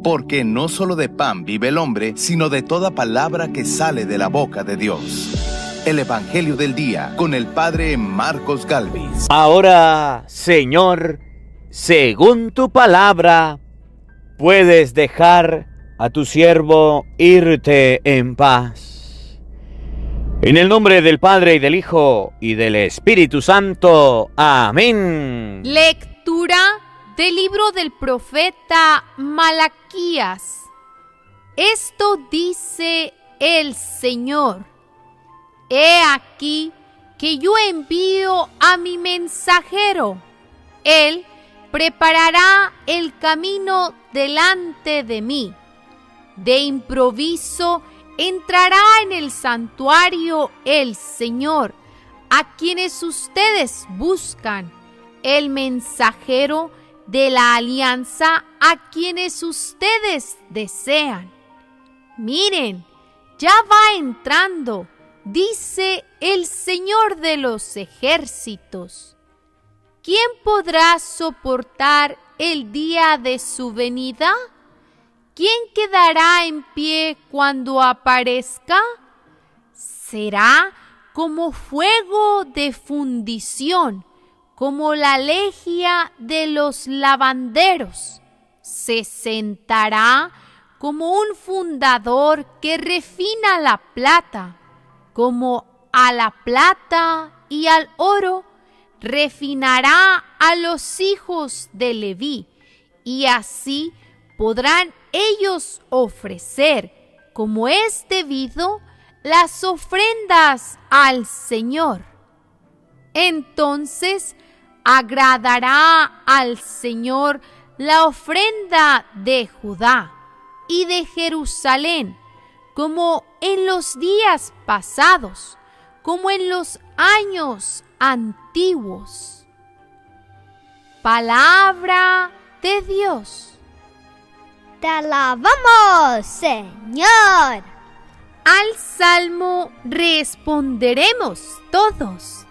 porque no solo de pan vive el hombre, sino de toda palabra que sale de la boca de Dios. El Evangelio del Día, con el Padre Marcos Galvis. Ahora, Señor, según tu palabra, puedes dejar a tu siervo irte en paz. En el nombre del Padre, y del Hijo, y del Espíritu Santo. Amén. Lectura del libro del profeta Malaquías. Esto dice el Señor: He aquí que yo envío a mi mensajero. Él preparará el camino delante de mí. De improviso entrará en el santuario el Señor, a quienes ustedes buscan, el mensajero de la alianza a quienes ustedes desean. Miren, ya va entrando, dice el Señor de los ejércitos. ¿Quién podrá soportar el día de su venida? ¿Quién quedará en pie cuando aparezca? Será como fuego de fundición, como la lejía de los lavanderos. Se sentará como un fundador que refina la plata, como a la plata y al oro refinará a los hijos de Leví, y así podrán ellos ofrecer, como es debido, las ofrendas al Señor. Entonces agradará al Señor la ofrenda de Judá y de Jerusalén, como en los días pasados, como en los años antiguos. Palabra de Dios. Te alabamos, Señor. Al salmo responderemos todos: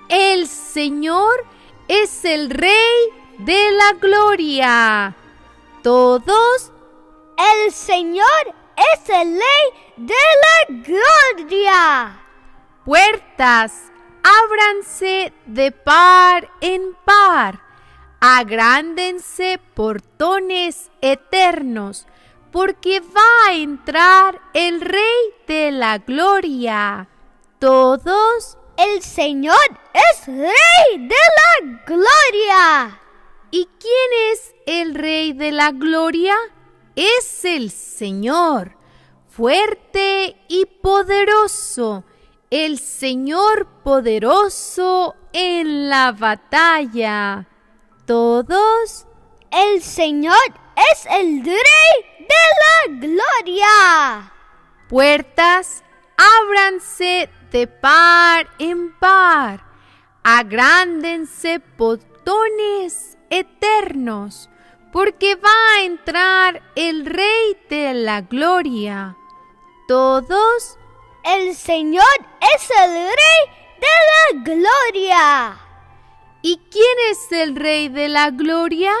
El Señor es el Rey de la gloria. Todos: El Señor es el Rey de la gloria. Puertas, ábranse de par en par. Agrándense portones eternos, porque va a entrar el Rey de la gloria. Todos: El Señor es Rey de la gloria. ¿Y quién es el Rey de la gloria? Es el Señor, fuerte y poderoso, el Señor poderoso en la batalla. Todos: El Señor es el Rey de la gloria. Puertas, ábranse de par en par. Agrándense portones eternos, porque va a entrar el Rey de la gloria. Todos: El Señor es el Rey de la gloria. ¿Y quién es el Rey de la gloria?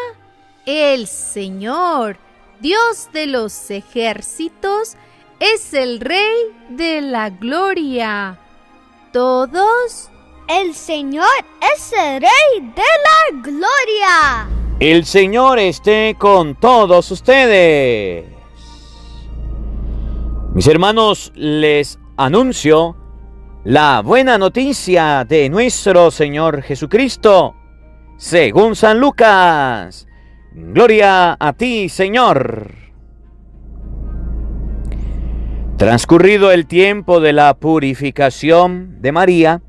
El Señor, Dios de los ejércitos, es el Rey de la gloria. Todos: El Señor es el Rey de la gloria. El Señor esté con todos ustedes. Mis hermanos, les anuncio la buena noticia de nuestro Señor Jesucristo, según San Lucas. Gloria a ti, Señor. Transcurrido el tiempo de la purificación de María,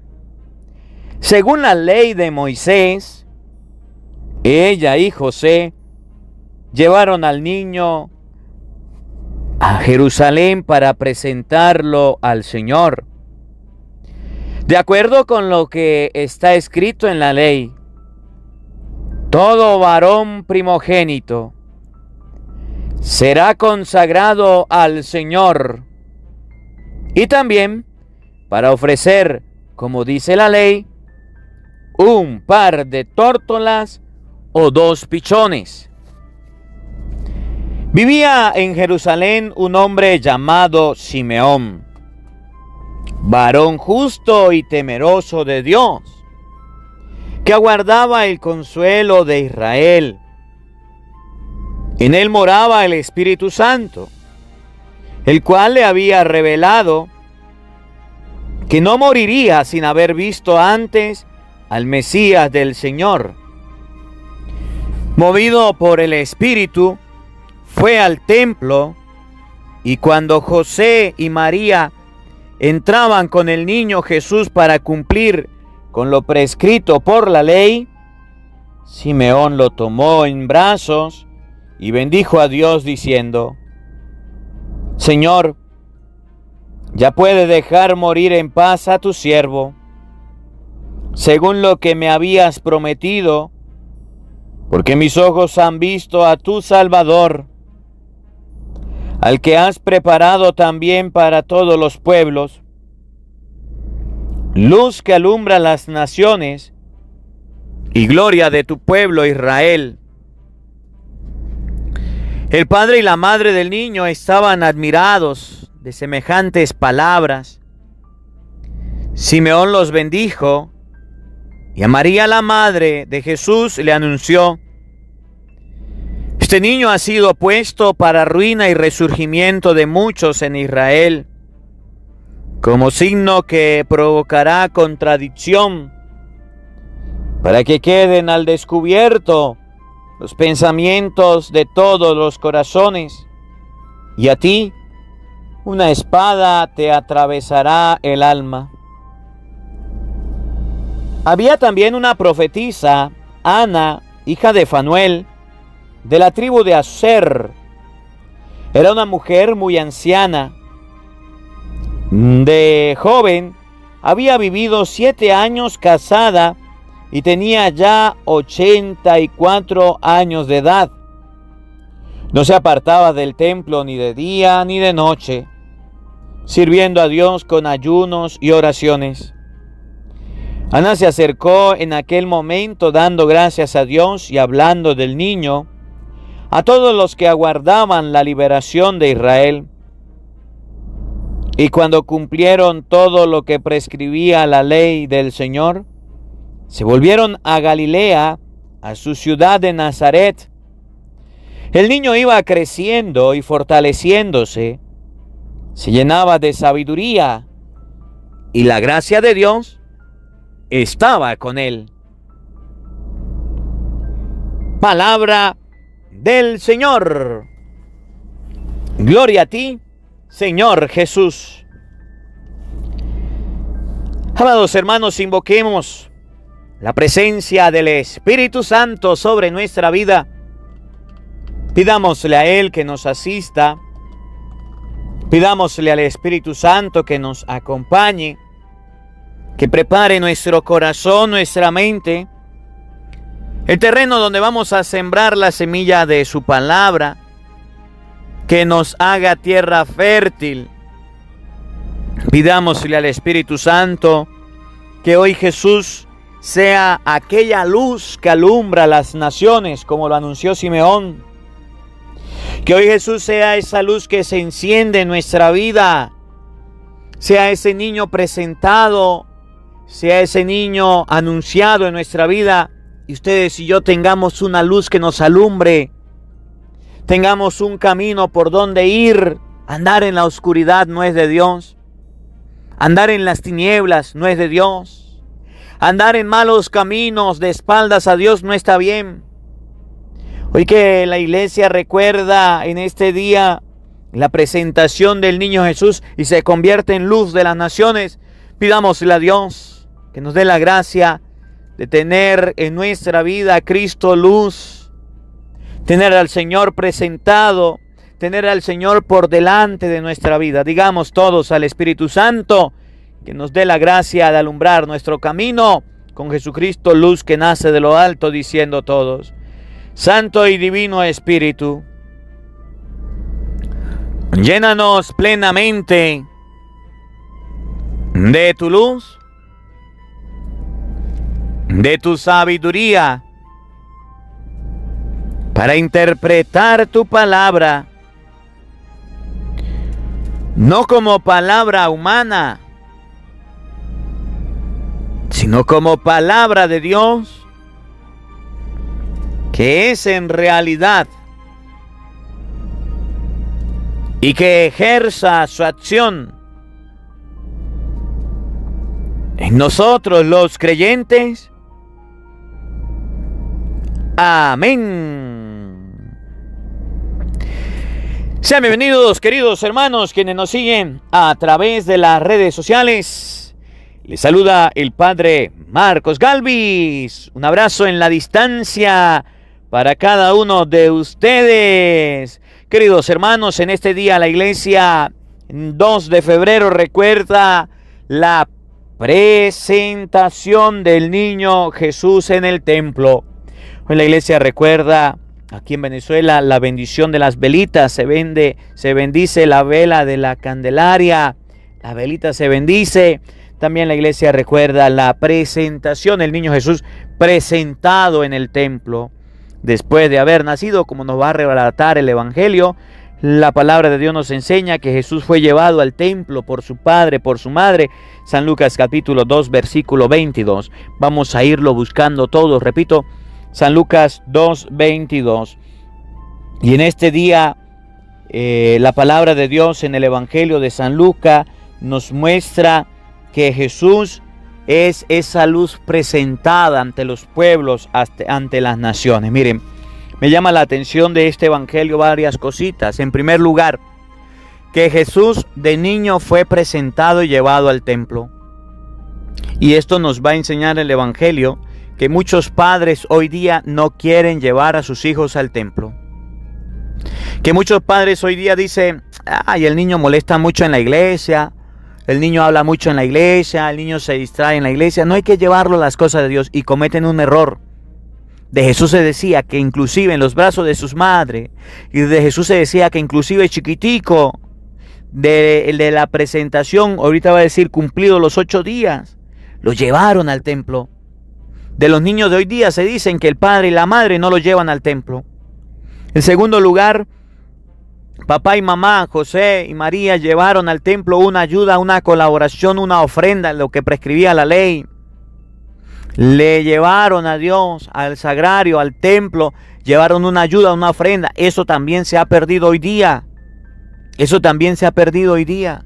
según la ley de Moisés, ella y José llevaron al niño a Jerusalén para presentarlo al Señor. De acuerdo con lo que está escrito en la ley, todo varón primogénito será consagrado al Señor, y también para ofrecer, como dice la ley, un par de tórtolas o 2 pichones. Vivía en Jerusalén un hombre llamado Simeón, varón justo y temeroso de Dios, que aguardaba el consuelo de Israel. En él moraba el Espíritu Santo, el cual le había revelado que no moriría sin haber visto antes al Mesías del Señor. Movido por el Espíritu, fue al templo, y cuando José y María entraban con el niño Jesús para cumplir con lo prescrito por la ley, Simeón lo tomó en brazos y bendijo a Dios diciendo: Señor, ya puede dejar morir en paz a tu siervo, según lo que me habías prometido, porque mis ojos han visto a tu Salvador, al que has preparado también para todos los pueblos, luz que alumbra las naciones y gloria de tu pueblo Israel. El padre y la madre del niño estaban admirados de semejantes palabras. Simeón los bendijo, y a María, la madre de Jesús, le anunció: Este niño ha sido puesto para ruina y resurgimiento de muchos en Israel, como signo que provocará contradicción, para que queden al descubierto los pensamientos de todos los corazones, y a ti una espada te atravesará el alma. Había también una profetisa, Ana, hija de Fanuel, de la tribu de Aser. Era una mujer muy anciana. De joven había vivido 7 años casada y tenía ya 84 años de edad. No se apartaba del templo ni de día ni de noche, sirviendo a Dios con ayunos y oraciones. Ana se acercó en aquel momento dando gracias a Dios y hablando del niño a todos los que aguardaban la liberación de Israel. Y cuando cumplieron todo lo que prescribía la ley del Señor, se volvieron a Galilea, a su ciudad de Nazaret. El niño iba creciendo y fortaleciéndose, se llenaba de sabiduría, y la gracia de Dios estaba con él. Palabra del Señor. Gloria a ti, Señor Jesús. Amados hermanos, invoquemos la presencia del Espíritu Santo sobre nuestra vida. Pidámosle a Él que nos asista. Pidámosle al Espíritu Santo que nos acompañe, que prepare nuestro corazón, nuestra mente, el terreno donde vamos a sembrar la semilla de su palabra, que nos haga tierra fértil. Pidámosle al Espíritu Santo que hoy Jesús sea aquella luz que alumbra las naciones, como lo anunció Simeón. Que hoy Jesús sea esa luz que se enciende en nuestra vida, sea ese niño presentado, sea ese niño anunciado en nuestra vida, y ustedes y yo tengamos una luz que nos alumbre, tengamos un camino por donde ir. Andar en la oscuridad no es de Dios, andar en las tinieblas no es de Dios, andar en malos caminos de espaldas a Dios no está bien. Hoy que la iglesia recuerda en este día la presentación del niño Jesús y se convierte en luz de las naciones, pidámosle a Dios que nos dé la gracia de tener en nuestra vida a Cristo luz, tener al Señor presentado, tener al Señor por delante de nuestra vida. Digamos todos al Espíritu Santo que nos dé la gracia de alumbrar nuestro camino con Jesucristo, luz que nace de lo alto, diciendo todos: Santo y Divino Espíritu, llénanos plenamente de tu luz, de tu sabiduría, para interpretar tu palabra, no como palabra humana, sino como palabra de Dios, que es en realidad y que ejerza su acción en nosotros los creyentes. Amén. Sean bienvenidos, queridos hermanos, quienes nos siguen a través de las redes sociales. Les saluda el Padre Marcos Galvis. Un abrazo en la distancia para cada uno de ustedes. Queridos hermanos, en este día la iglesia 2 de febrero recuerda la presentación del niño Jesús en el templo. Hoy la iglesia recuerda aquí en Venezuela la bendición de las velitas. Se bendice la vela de la Candelaria. La velita se bendice. También la iglesia recuerda la presentación del niño Jesús presentado en el templo. Después de haber nacido, como nos va a relatar el Evangelio, la palabra de Dios nos enseña que Jesús fue llevado al templo por su padre, por su madre. San Lucas capítulo 2, versículo 22. Vamos a irlo buscando todos. Repito, San Lucas 2, 22. Y en este día, la palabra de Dios en el Evangelio de San Lucas nos muestra que Jesús es esa luz presentada ante los pueblos, ante las naciones. Miren, me llama la atención de este evangelio varias cositas. En primer lugar, que Jesús de niño fue presentado y llevado al templo. Y esto nos va a enseñar el evangelio que muchos padres hoy día no quieren llevar a sus hijos al templo. Que muchos padres hoy día dicen, ay, el niño molesta mucho en la iglesia, el niño habla mucho en la iglesia, el niño se distrae en la iglesia, no hay que llevarlo a las cosas de Dios, y cometen un error. De Jesús se decía que inclusive en los brazos de sus madres, y de Jesús se decía que inclusive chiquitico, de la presentación, ahorita va a decir cumplido los 8 días, lo llevaron al templo. De los niños de hoy día se dicen que el padre y la madre no los llevan al templo. En segundo lugar, papá y mamá, José y María, llevaron al templo una ayuda, una colaboración, una ofrenda, lo que prescribía la ley. Le llevaron a Dios, al sagrario, al templo, llevaron una ayuda, una ofrenda. Eso también se ha perdido hoy día. Eso también se ha perdido hoy día.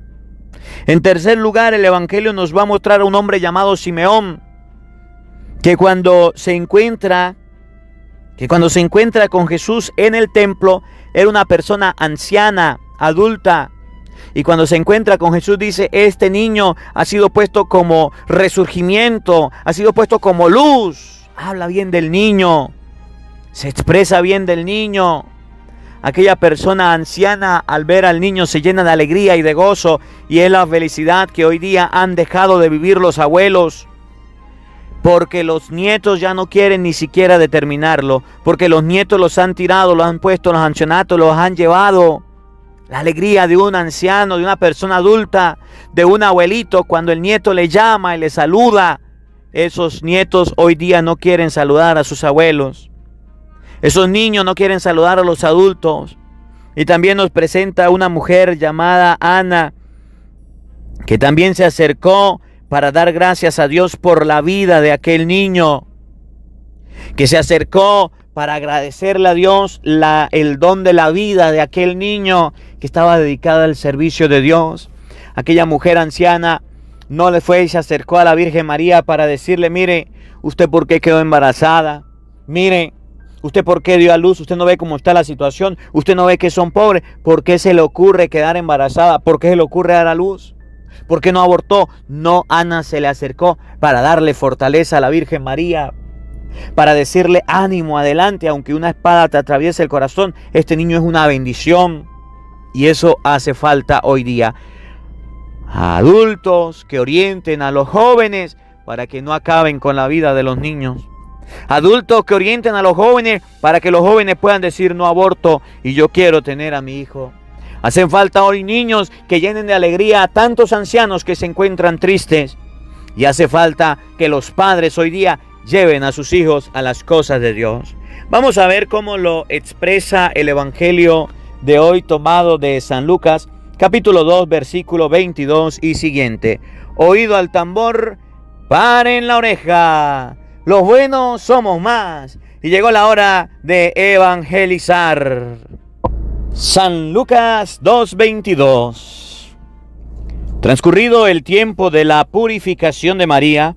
En tercer lugar, el evangelio nos va a mostrar a un hombre llamado Simeón, que cuando se encuentra con Jesús en el templo, era una persona anciana, adulta. Y cuando se encuentra con Jesús dice, este niño ha sido puesto como resurgimiento, ha sido puesto como luz. Habla bien del niño, se expresa bien del niño. Aquella persona anciana al ver al niño se llena de alegría y de gozo, y es la felicidad que hoy día han dejado de vivir los abuelos. Porque los nietos ya no quieren ni siquiera determinarlo, porque los nietos los han tirado, los han puesto en los ancianatos, los han llevado. La alegría de un anciano, de una persona adulta, de un abuelito, cuando el nieto le llama y le saluda. Esos nietos hoy día no quieren saludar a sus abuelos. Esos niños no quieren saludar a los adultos. Y también nos presenta una mujer llamada Ana, que también se acercó para dar gracias a Dios por la vida de aquel niño, que se acercó para agradecerle a Dios el don de la vida de aquel niño que estaba dedicado al servicio de Dios. Aquella mujer anciana no le fue y se acercó a la Virgen María para decirle, mire, ¿usted por qué quedó embarazada? Mire, ¿usted por qué dio a luz? ¿Usted no ve cómo está la situación? ¿Usted no ve que son pobres? ¿Por qué se le ocurre quedar embarazada? ¿Por qué se le ocurre dar a luz? ¿Por qué no abortó? No, Ana se le acercó para darle fortaleza a la Virgen María, para decirle ánimo, adelante, aunque una espada te atraviese el corazón, este niño es una bendición. Y eso hace falta hoy día. Adultos que orienten a los jóvenes para que no acaben con la vida de los niños. Adultos que orienten a los jóvenes para que los jóvenes puedan decir no aborto y yo quiero tener a mi hijo. Hacen falta hoy niños que llenen de alegría a tantos ancianos que se encuentran tristes. Y hace falta que los padres hoy día lleven a sus hijos a las cosas de Dios. Vamos a ver cómo lo expresa el Evangelio de hoy tomado de San Lucas, capítulo 2, versículo 22 y siguiente. Oído al tambor, paren la oreja, los buenos somos más. Y llegó la hora de evangelizar. San Lucas 2:22. Transcurrido el tiempo de la purificación de María,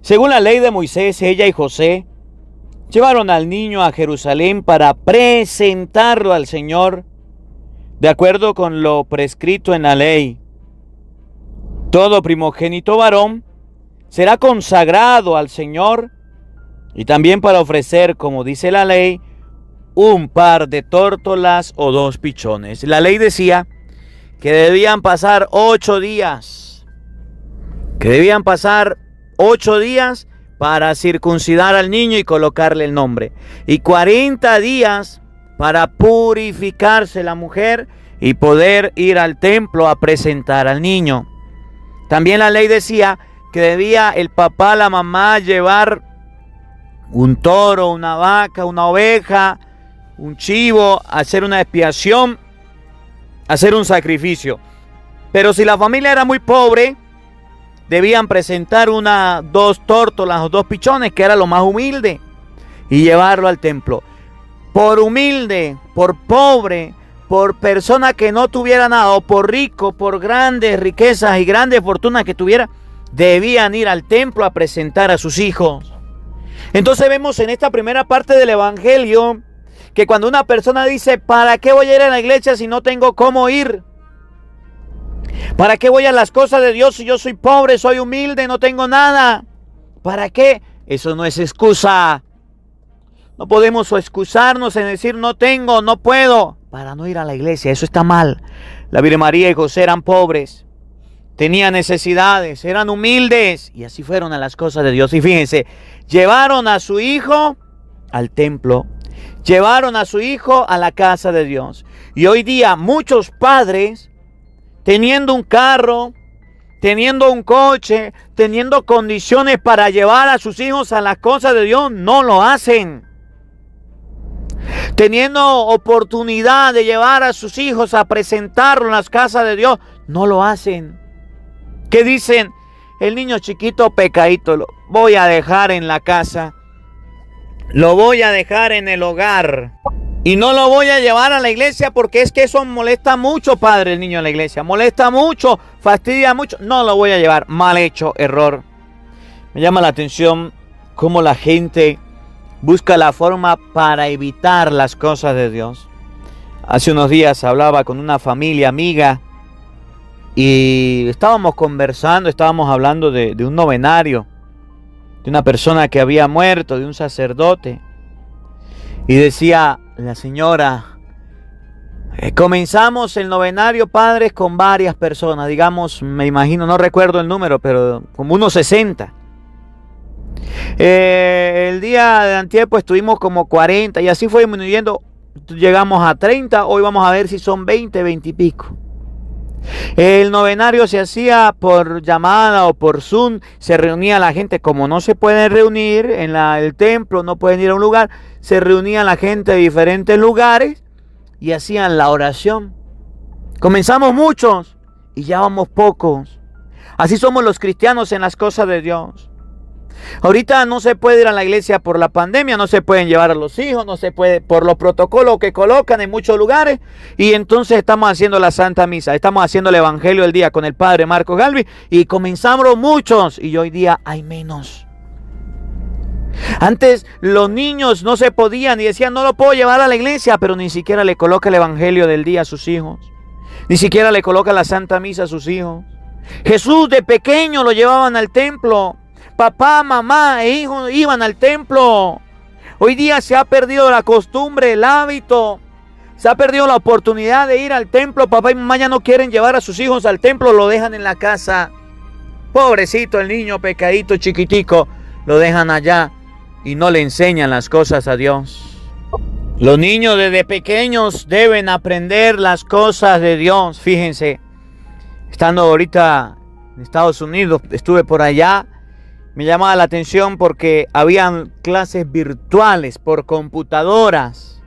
según la ley de Moisés, ella y José llevaron al niño a Jerusalén para presentarlo al Señor, de acuerdo con lo prescrito en la ley. Todo primogénito varón será consagrado al Señor, y también para ofrecer, como dice la ley, un par de tórtolas o 2 pichones. La ley decía que debían pasar 8 días. Que debían pasar 8 días para circuncidar al niño y colocarle el nombre. Y 40 días para purificarse la mujer y poder ir al templo a presentar al niño. También la ley decía que debía el papá, la mamá llevar un toro, una vaca, una oveja, un chivo, hacer una expiación, hacer un sacrificio. Pero si la familia era muy pobre, debían presentar 2 tórtolas o 2 pichones, que era lo más humilde, y llevarlo al templo. Por humilde, por pobre, por persona que no tuviera nada, o por rico, por grandes riquezas y grandes fortunas que tuviera, debían ir al templo a presentar a sus hijos. Entonces vemos en esta primera parte del Evangelio que cuando una persona dice, ¿para qué voy a ir a la iglesia si no tengo cómo ir? ¿Para qué voy a las cosas de Dios si yo soy pobre, soy humilde, no tengo nada? ¿Para qué? Eso no es excusa. No podemos excusarnos en decir no tengo, no puedo, para no ir a la iglesia. Eso está mal. La Virgen María y José eran pobres, tenían necesidades, eran humildes, y así fueron a las cosas de Dios. Y fíjense, llevaron a su hijo al templo, llevaron a su hijo a la casa de Dios. Y hoy día muchos padres, teniendo un carro, teniendo un coche, teniendo condiciones para llevar a sus hijos a las cosas de Dios, no lo hacen. Teniendo oportunidad de llevar a sus hijos a presentarlo en las casas de Dios, no lo hacen. ¿Qué dicen? El niño chiquito pecadito lo voy a dejar en la casa, lo voy a dejar en el hogar y no lo voy a llevar a la iglesia porque es que eso molesta mucho, padre, el niño en la iglesia. Molesta mucho, fastidia mucho. No lo voy a llevar. Mal hecho, error. Me llama la atención cómo la gente busca la forma para evitar las cosas de Dios. Hace unos días hablaba con una familia amiga y estábamos conversando, estábamos hablando de un novenario, de una persona que había muerto, de un sacerdote. Y decía la señora, comenzamos el novenario, padres, con varias personas, digamos, me imagino, no recuerdo el número, pero como unos 60. El día de antier pues tuvimos como 40 y así fue disminuyendo, llegamos a 30, hoy vamos a ver si son 20, 20 y pico. El novenario se hacía por llamada o por Zoom, se reunía la gente, como no se pueden reunir en el templo, no pueden ir a un lugar, se reunía la gente de diferentes lugares y hacían la oración. Comenzamos muchos y ya vamos pocos. Así somos los cristianos en las cosas de Dios. Ahorita no se puede ir a la iglesia por la pandemia, no se pueden llevar a los hijos, no se puede por los protocolos que colocan en muchos lugares, y entonces estamos haciendo la Santa Misa, estamos haciendo el Evangelio del día con el Padre Marcos Galvi y comenzamos muchos y hoy día hay menos. Antes los niños no se podían y decían no lo puedo llevar a la iglesia, pero ni siquiera le coloca el Evangelio del día a sus hijos, ni siquiera le coloca la Santa Misa a sus hijos. Jesús de pequeño lo llevaban al templo. Papá, mamá e hijos iban al templo. Hoy día se ha perdido la costumbre, el hábito. Se ha perdido la oportunidad de ir al templo. Papá y mamá ya no quieren llevar a sus hijos al templo, lo dejan en la casa. Pobrecito el niño pecadito chiquitico, lo dejan allá y no le enseñan las cosas a Dios. Los niños desde pequeños deben aprender las cosas de Dios. Fíjense, estando ahorita en Estados Unidos, estuve por allá. me llamaba la atención porque habían clases virtuales por computadoras,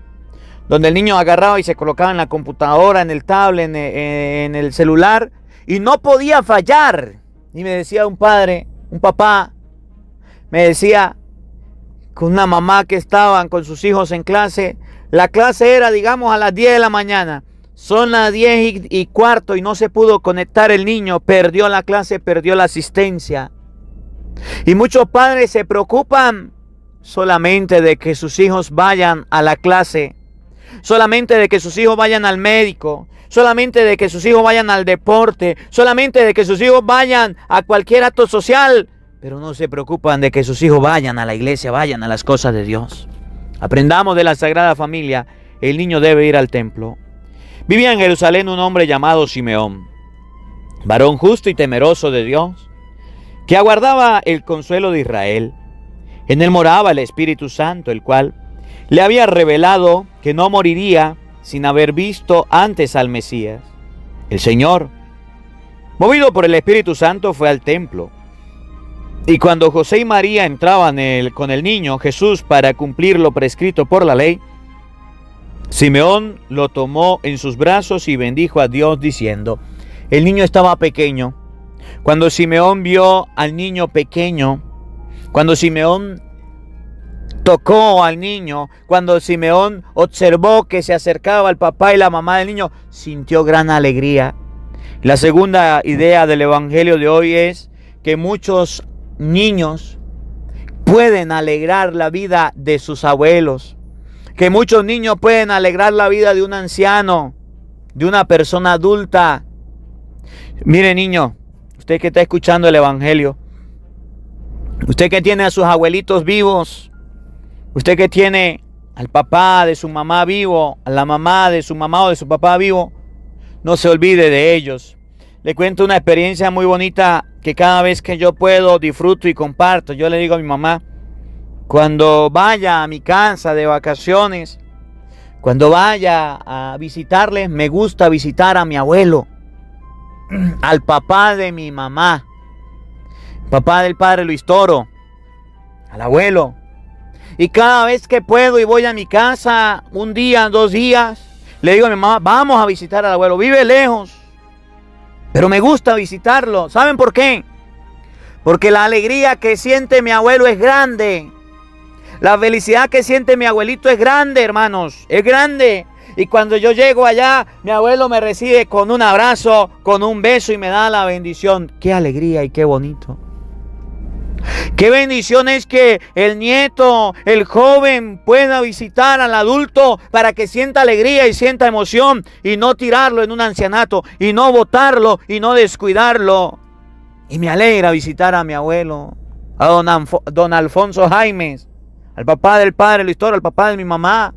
donde el niño agarraba y se colocaba en la computadora, en el tablet, en el celular, y no podía fallar. Y me decía un papá, me decía, con una mamá que estaban con sus hijos en clase, la clase era, digamos, a las 10 de la mañana, son las 10:15 y no se pudo conectar el niño, perdió la clase, perdió la asistencia. Y muchos padres se preocupan solamente de que sus hijos vayan a la clase, solamente de que sus hijos vayan al médico, solamente de que sus hijos vayan al deporte, solamente de que sus hijos vayan a cualquier acto social, pero no se preocupan de que sus hijos vayan a la iglesia, vayan a las cosas de Dios. Aprendamos de la Sagrada Familia, el niño debe ir al templo. Vivía en Jerusalén un hombre llamado Simeón, varón justo y temeroso de Dios, que aguardaba el consuelo de Israel. En él moraba el Espíritu Santo, el cual le había revelado que no moriría sin haber visto antes al Mesías. El Señor, movido por el Espíritu Santo, fue al templo. Y cuando José y María entraban con el niño Jesús para cumplir lo prescrito por la ley, Simeón lo tomó en sus brazos y bendijo a Dios diciendo, el niño estaba pequeño. Cuando Simeón vio al niño pequeño, cuando Simeón tocó al niño, cuando Simeón observó que se acercaba el papá y la mamá del niño, sintió gran alegría. La segunda idea del Evangelio de hoy es que muchos niños pueden alegrar la vida de sus abuelos, que muchos niños pueden alegrar la vida de un anciano, de una persona adulta. Mire, niño, usted que está escuchando el Evangelio, usted que tiene a sus abuelitos vivos, usted que tiene al papá de su mamá vivo, a la mamá de su mamá o de su papá vivo, no se olvide de ellos. Le cuento una experiencia muy bonita que cada vez que yo puedo disfruto y comparto. Yo le digo a mi mamá, cuando vaya a mi casa de vacaciones, cuando vaya a visitarles, me gusta visitar a mi abuelo, al papá de mi mamá, papá del padre Luis Toro, al abuelo. Y cada vez que puedo y voy a mi casa, un día, 2 días, le digo a mi mamá, vamos a visitar al abuelo. Vive lejos, pero me gusta visitarlo. ¿Saben por qué? Porque la alegría que siente mi abuelo es grande. La felicidad que siente mi abuelito es grande, hermanos. Es grande. Y cuando yo llego allá, mi abuelo me recibe con un abrazo, con un beso y me da la bendición. Qué alegría y qué bonito. Qué bendición es que el nieto, el joven pueda visitar al adulto para que sienta alegría y sienta emoción y no tirarlo en un ancianato y no botarlo y no descuidarlo. Y me alegra visitar a mi abuelo, a don Alfonso Jaimes, al papá del padre Luis Toro, al papá de mi mamá,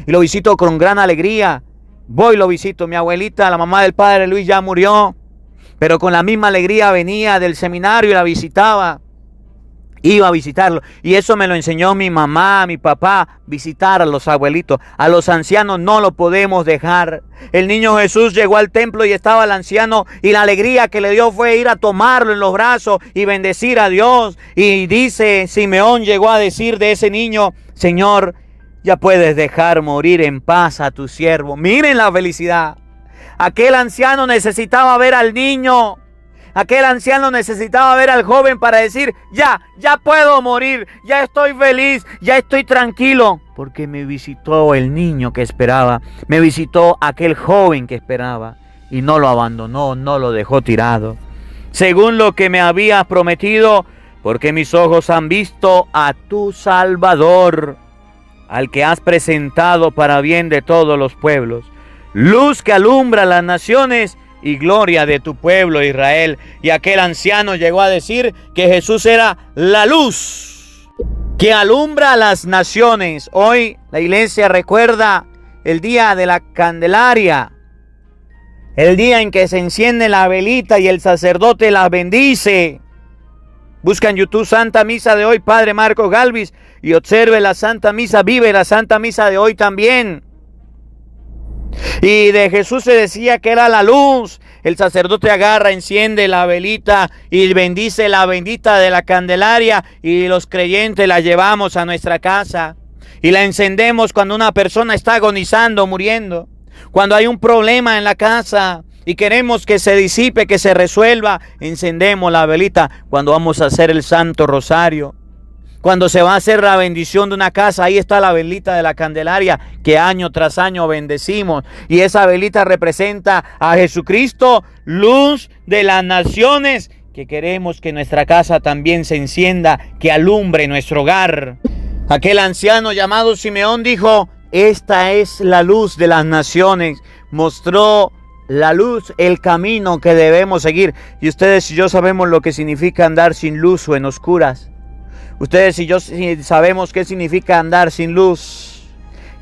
y lo visito con gran alegría. Voy y lo visito. Mi abuelita, la mamá del padre Luis, ya murió, pero con la misma alegría venía del seminario y la visitaba. Iba a visitarlo. Y eso me lo enseñó mi mamá, mi papá, visitar a los abuelitos. A los ancianos no lo podemos dejar. El niño Jesús llegó al templo y estaba el anciano, y la alegría que le dio fue ir a tomarlo en los brazos y bendecir a Dios. Y dice, Simeón llegó a decir de ese niño, Señor, ya puedes dejar morir en paz a tu siervo. Miren la felicidad. Aquel anciano necesitaba ver al niño. Aquel anciano necesitaba ver al joven para decir, ya puedo morir, ya estoy feliz, ya estoy tranquilo. Porque me visitó el niño que esperaba, me visitó aquel joven que esperaba y no lo abandonó, no lo dejó tirado. Según lo que me habías prometido, porque mis ojos han visto a tu Salvador, al que has presentado para bien de todos los pueblos, luz que alumbra las naciones y gloria de tu pueblo Israel. Y aquel anciano llegó a decir que Jesús era la luz que alumbra a las naciones. Hoy la iglesia recuerda el día de la Candelaria, el día en que se enciende la velita y el sacerdote la bendice. Busca en YouTube Santa Misa de hoy, Padre Marcos Galvis, y observe la Santa Misa, vive la Santa Misa de hoy también. Y de Jesús se decía que era la luz. El sacerdote agarra, enciende la velita y bendice la bendita de la Candelaria, y los creyentes la llevamos a nuestra casa y la encendemos cuando una persona está agonizando, muriendo. Cuando hay un problema en la casa y queremos que se disipe, que se resuelva, encendemos la velita. Cuando vamos a hacer el Santo Rosario, cuando se va a hacer la bendición de una casa, ahí está la velita de la Candelaria que año tras año bendecimos. Y esa velita representa a Jesucristo, luz de las naciones, que queremos que nuestra casa también se encienda, que alumbre nuestro hogar. Aquel anciano llamado Simeón dijo: esta es la luz de las naciones. Mostró la luz, el camino que debemos seguir. Y ustedes y yo sabemos lo que significa andar sin luz o en oscuras. Ustedes y yo sabemos qué significa andar sin luz.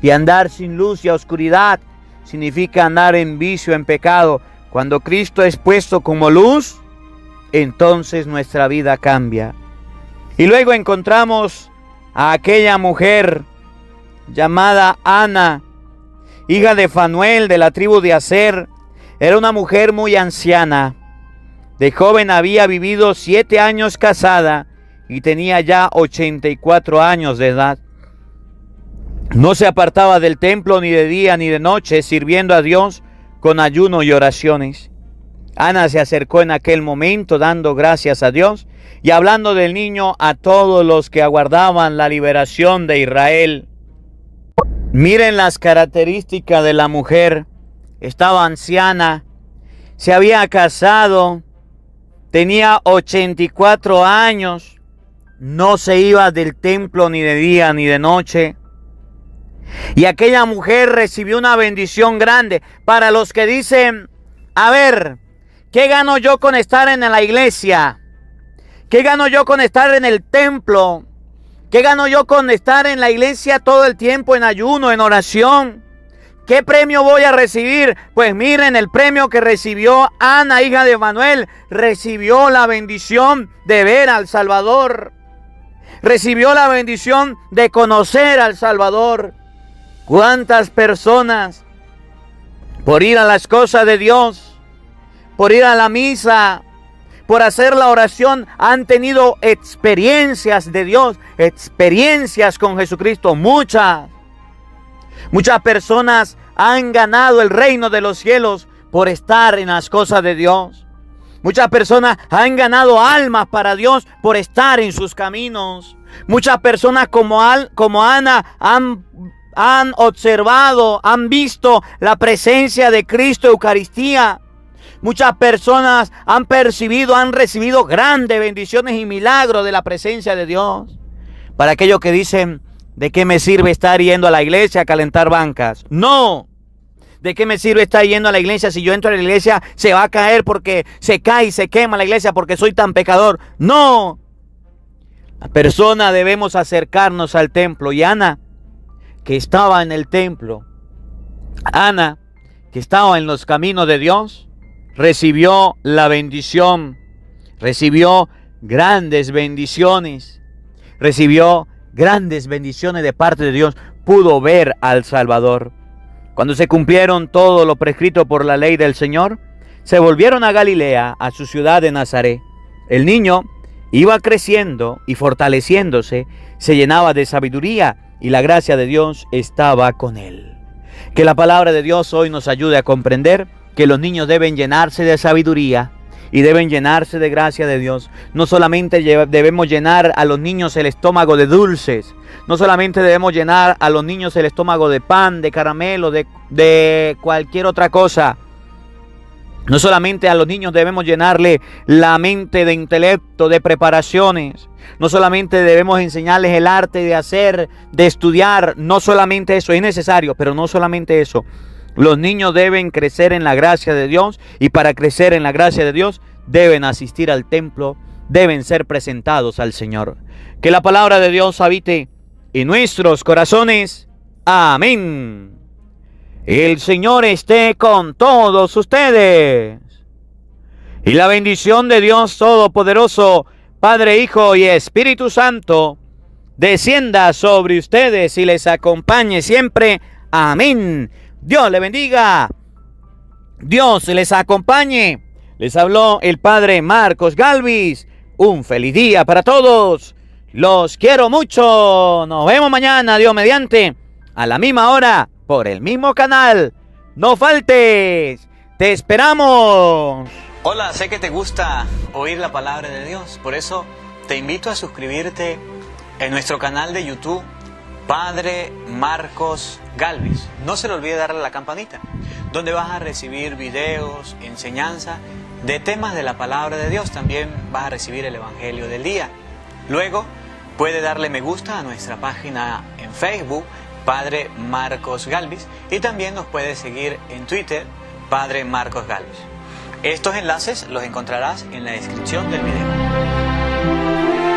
Y andar sin luz y oscuridad significa andar en vicio, en pecado. Cuando Cristo es puesto como luz, entonces nuestra vida cambia. Y luego encontramos a aquella mujer llamada Ana, hija de Fanuel, de la tribu de Aser. Era una mujer muy anciana. De joven había vivido 7 años casada y tenía ya 84 años de edad. No se apartaba del templo ni de día ni de noche, sirviendo a Dios con ayuno y oraciones. Ana se acercó en aquel momento dando gracias a Dios y hablando del niño a todos los que aguardaban la liberación de Israel. Miren las características de la mujer. Estaba anciana, se había casado, tenía 84 años. No se iba del templo ni de día ni de noche. Y aquella mujer recibió una bendición grande. Para los que dicen: a ver, ¿qué gano yo con estar en la iglesia? ¿Qué gano yo con estar en el templo? ¿Qué gano yo con estar en la iglesia todo el tiempo en ayuno, en oración? ¿Qué premio voy a recibir? Pues miren el premio que recibió Ana, hija de Manuel. Recibió la bendición de ver al Salvador. Recibió la bendición de conocer al Salvador. ¿Cuántas personas por ir a las cosas de Dios, por ir a la misa, por hacer la oración, han tenido experiencias de Dios, experiencias con Jesucristo? Muchas personas han ganado el reino de los cielos por estar en las cosas de Dios. Muchas personas han ganado almas para Dios por estar en sus caminos. Muchas personas como Ana han observado, han visto la presencia de Cristo en Eucaristía. Muchas personas han percibido, han recibido grandes bendiciones y milagros de la presencia de Dios. Para aquellos que dicen: ¿de qué me sirve estar yendo a la iglesia a calentar bancas? No. ¿De qué me sirve estar yendo a la iglesia si yo entro a la iglesia se va a caer porque se cae y se quema la iglesia porque soy tan pecador? No. La persona debemos acercarnos al templo. Y Ana, que estaba en el templo, Ana, que estaba en los caminos de Dios, recibió la bendición, recibió grandes bendiciones, recibió grandes bendiciones de parte de Dios. Pudo ver al Salvador. Cuando se cumplieron todo lo prescrito por la ley del Señor, se volvieron a Galilea, a su ciudad de Nazaret. El niño iba creciendo y fortaleciéndose, se llenaba de sabiduría y la gracia de Dios estaba con él. Que la palabra de Dios hoy nos ayude a comprender que los niños deben llenarse de sabiduría y deben llenarse de gracia de Dios. No solamente debemos llenar a los niños el estómago de dulces, no solamente debemos llenar a los niños el estómago de pan, de caramelo, de cualquier otra cosa. No solamente a los niños debemos llenarle la mente de intelecto, de preparaciones. No solamente debemos enseñarles el arte de hacer, de estudiar. No solamente eso es necesario, pero no solamente eso. Los niños deben crecer en la gracia de Dios, y para crecer en la gracia de Dios deben asistir al templo, deben ser presentados al Señor. Que la palabra de Dios habite en nuestros corazones. Amén. El Señor esté con todos ustedes. Y la bendición de Dios Todopoderoso, Padre, Hijo y Espíritu Santo, descienda sobre ustedes y les acompañe siempre. Amén. Dios le bendiga. Dios les acompañe. Les habló el padre Marcos Galvis. Un feliz día para todos. Los quiero mucho. Nos vemos mañana, Dios mediante, a la misma hora, por el mismo canal. No faltes. Te esperamos. Hola, sé que te gusta oír la palabra de Dios. Por eso te invito a suscribirte en nuestro canal de YouTube, Padre Marcos Galvis. No se le olvide darle a la campanita, donde vas a recibir videos, enseñanza de temas de la palabra de Dios. También vas a recibir el Evangelio del día. Luego puede darle me gusta a nuestra página en Facebook, Padre Marcos Galvis, y también nos puede seguir en Twitter, Padre Marcos Galvis. Estos enlaces los encontrarás en la descripción del video.